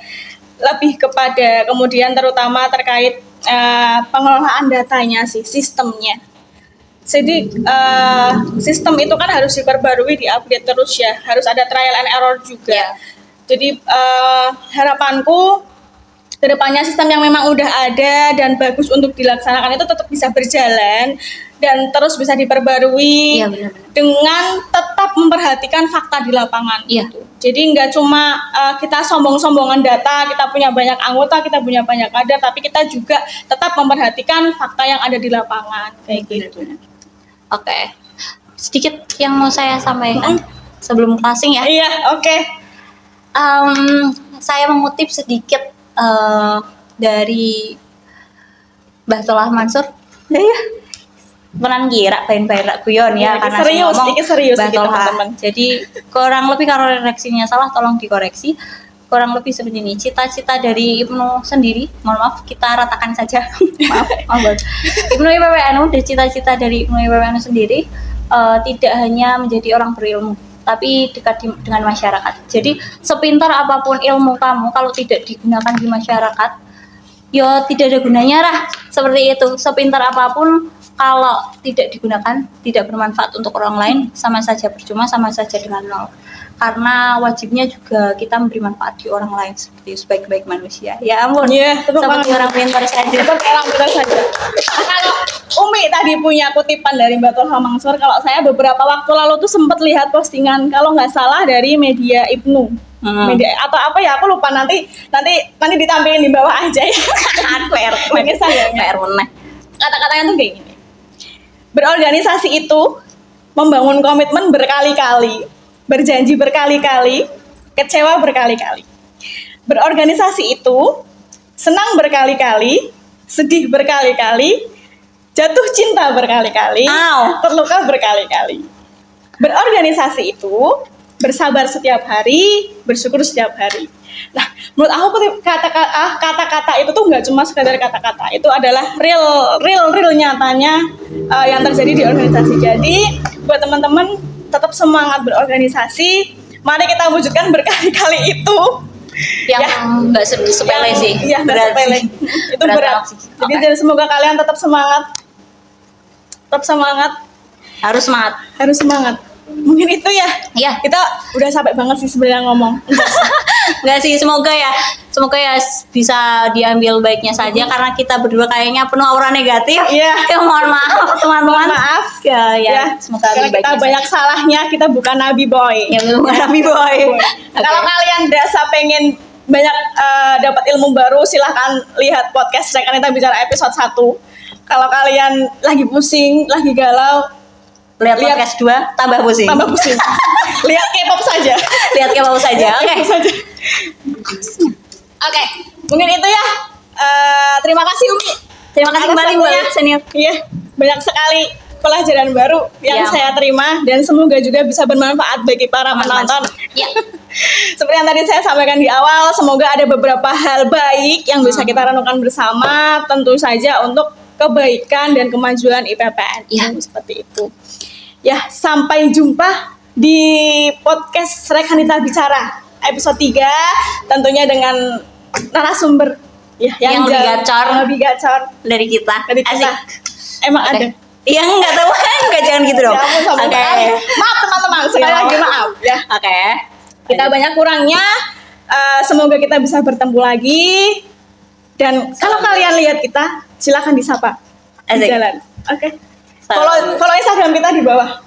Speaker 1: lebih kepada, kemudian terutama terkait pengelolaan datanya sih, sistemnya. Jadi sistem itu kan harus diperbarui, diupdate terus ya, harus ada trial and error juga. Jadi harapanku kedepannya sistem yang memang udah ada dan bagus untuk dilaksanakan itu tetap bisa berjalan dan terus bisa diperbarui.
Speaker 3: Iya, benar-benar.
Speaker 1: Dengan tetap memperhatikan fakta di lapangan.
Speaker 3: Iya.
Speaker 1: Gitu. Jadi nggak cuma kita sombong-sombongan data, kita punya banyak anggota, kita punya banyak kader, tapi kita juga tetap memperhatikan fakta yang ada di lapangan kayak gitu.
Speaker 3: Oke. Sedikit yang mau saya sampaikan sebelum closing ya.
Speaker 1: Iya, oke.
Speaker 3: Saya mengutip sedikit dari Mbah Tolah Mansur. Ya. Menan kira bain-bain guyon ya, karena
Speaker 1: serius,
Speaker 3: ngomong
Speaker 1: ini serius
Speaker 3: Mbah
Speaker 1: gitu,
Speaker 3: Tolah.
Speaker 1: teman-teman.
Speaker 3: Jadi kurang lebih kalau redaksinya salah tolong dikoreksi. Kurang lebih seperti ini. Cita-cita dari Ibnu sendiri, mohon maaf kita ratakan saja. maaf. Ibnu IPPNU, cita-cita dari Ibnu IPPNU sendiri tidak hanya menjadi orang berilmu, tapi dekat dengan masyarakat. Jadi sepintar apapun ilmu kamu, kalau tidak digunakan di masyarakat, ya tidak ada gunanya lah. Seperti itu. Sepintar apapun, kalau tidak digunakan, tidak bermanfaat untuk orang lain, sama saja percuma, sama saja dengan nol. Karena wajibnya juga kita memberi manfaat di orang lain seperti sebaik-baik manusia. Ya ampun.
Speaker 1: Iya,
Speaker 3: seperti orang pintar saja.
Speaker 1: Seperti orang pintar saja. Kalau Umi tadi punya kutipan dari Mbak Tolah Mansur, kalau saya beberapa waktu lalu tuh sempat lihat postingan, kalau nggak salah dari media Ibnu. Media atau apa ya, aku lupa, nanti ditampilin di bawah aja ya. Kata-katanya tuh kayak gini. Berorganisasi itu membangun komitmen berkali-kali, berjanji berkali-kali, kecewa berkali-kali. Berorganisasi itu senang berkali-kali, sedih berkali-kali, jatuh cinta berkali-kali,
Speaker 3: Au.
Speaker 1: terluka berkali-kali. Berorganisasi itu bersabar setiap hari, bersyukur setiap hari. Nah, menurut aku kata-kata itu tuh nggak cuma sekadar kata-kata, itu adalah real nyatanya yang terjadi di organisasi. Jadi buat teman-teman tetap semangat berorganisasi. Mari kita wujudkan berkali-kali itu.
Speaker 3: Yang nggak sepele sih.
Speaker 1: Iya, nggak
Speaker 3: Berat
Speaker 1: sepele.
Speaker 3: sih.
Speaker 1: Itu berat.
Speaker 3: banget sih.
Speaker 1: Jadi
Speaker 3: Oke.
Speaker 1: dan semoga kalian tetap semangat. Tetap semangat.
Speaker 3: Harus semangat.
Speaker 1: Harus semangat. Mungkin itu ya.
Speaker 3: Iya.
Speaker 1: Kita udah sampai banget sih sebenarnya ngomong.
Speaker 3: Enggak sih, semoga ya bisa diambil baiknya saja karena kita berdua kayaknya penuh aura negatif.
Speaker 1: Iya.
Speaker 3: Ya mohon maaf teman-teman.
Speaker 1: Mohon maaf.
Speaker 3: Ya, semoga
Speaker 1: karena
Speaker 3: lebih
Speaker 1: kita
Speaker 3: baiknya
Speaker 1: banyak salahnya, kita bukan nabi boy.
Speaker 3: Ya, bukan nabi boy.
Speaker 1: Kalau kalian dirasa pengen banyak dapat ilmu baru, silahkan lihat podcast Rekanita Bicara episode 1. Kalau kalian lagi pusing, lagi galau,
Speaker 3: Lihat podcast 2 tambah pusing.
Speaker 1: tambah pusing. Lihat K-pop saja.
Speaker 3: Lihat ke bawah saja. Oke.
Speaker 1: K-pop saja. Oke, mungkin itu ya. Terima kasih Umi.
Speaker 3: Terima kasih
Speaker 1: Atas
Speaker 3: kembali
Speaker 1: waktunya.
Speaker 3: buat senior.
Speaker 1: Iya, banyak sekali pelajaran baru yang
Speaker 3: Iya.
Speaker 1: saya terima dan semoga juga bisa bermanfaat bagi para penonton.
Speaker 3: Ya.
Speaker 1: Seperti yang tadi saya sampaikan di awal, semoga ada beberapa hal baik yang bisa kita renungkan bersama, tentu saja untuk kebaikan dan kemajuan IPPN.
Speaker 3: Iya.
Speaker 1: Seperti itu. Ya, sampai jumpa di podcast Rekanita Bicara episode 3, tentunya dengan narasumber ya,
Speaker 3: Yang lebih gacor.
Speaker 1: yang lebih gacor
Speaker 3: Dari kita.
Speaker 1: dari kita.
Speaker 3: Asik.
Speaker 1: Emang
Speaker 3: Oke.
Speaker 1: ada.
Speaker 3: Iya enggak tahu enggak jangan gitu dong.
Speaker 1: Ya ampun, sama
Speaker 3: Oke.
Speaker 1: sekali. Maaf teman-teman, sekali
Speaker 3: Ya.
Speaker 1: lagi maaf ya.
Speaker 3: Oke.
Speaker 1: Kita banyak kurangnya. Semoga kita bisa bertemu lagi. Dan kalau kalian lihat kita, silakan disapa di
Speaker 3: Asik.
Speaker 1: jalan. Oke.
Speaker 3: Salam.
Speaker 1: Follow Instagram kita di bawah.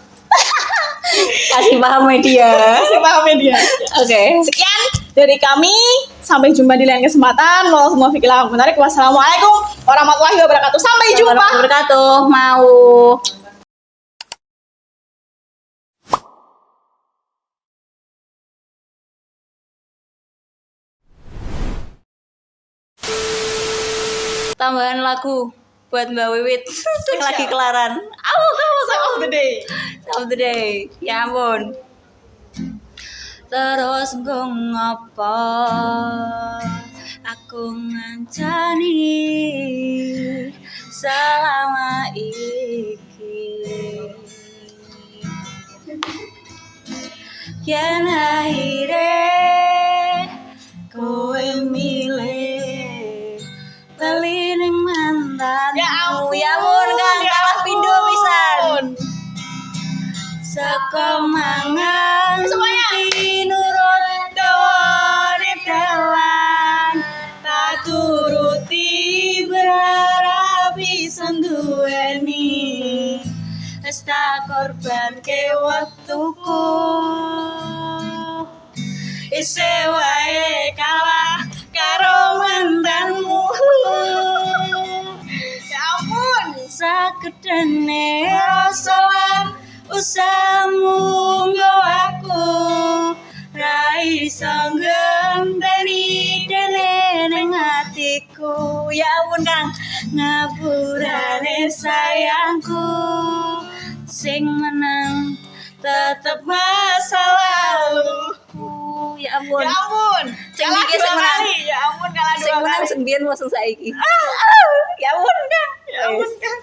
Speaker 3: Kasih paham media.
Speaker 1: Kasih paham media.
Speaker 3: Oke.
Speaker 1: Sekian dari kami. Sampai jumpa di lain kesempatan. Wassalamualaikum warahmatullahi wabarakatuh. Sampai jumpa.
Speaker 3: Warahmatullahi wabarakatuh. Mau tambahan lagu buat Mbak Wiwit yang lagi kelaran.
Speaker 1: Song of the day.
Speaker 3: Of the day. Ya ampun. Terus gue ngapa aku ngancani selama iki yen akhire kowe milih lali ning mantan.
Speaker 1: Ya ampun.
Speaker 3: Ya ampun kan
Speaker 1: Ya
Speaker 3: kalah
Speaker 1: ampun.
Speaker 3: pindo pisan. Sekomangan
Speaker 1: Semuanya.
Speaker 3: nurut dawane dalan tak turuti berharap bisa duweni wis tak korban ke waktuku ise wae kalah karo mantanmu.
Speaker 1: Ya ampun.
Speaker 3: Sakedene rasalan usahamu nggo aku ra iso ngenteni dene ning atiku. Ya ampun Kang, ngapurane sayangku sing menang tetep masa laluku. Ya ampun.
Speaker 1: Ya ampun.
Speaker 3: Sing
Speaker 1: Kalah
Speaker 3: iki
Speaker 1: dua
Speaker 3: sing menang.
Speaker 1: kali. Ya ampun, kalah
Speaker 3: Sing
Speaker 1: dua
Speaker 3: menang
Speaker 1: kali.
Speaker 3: sing biyen mosok saiki. Ya ampun Kang.
Speaker 1: Ya ampun, Kang.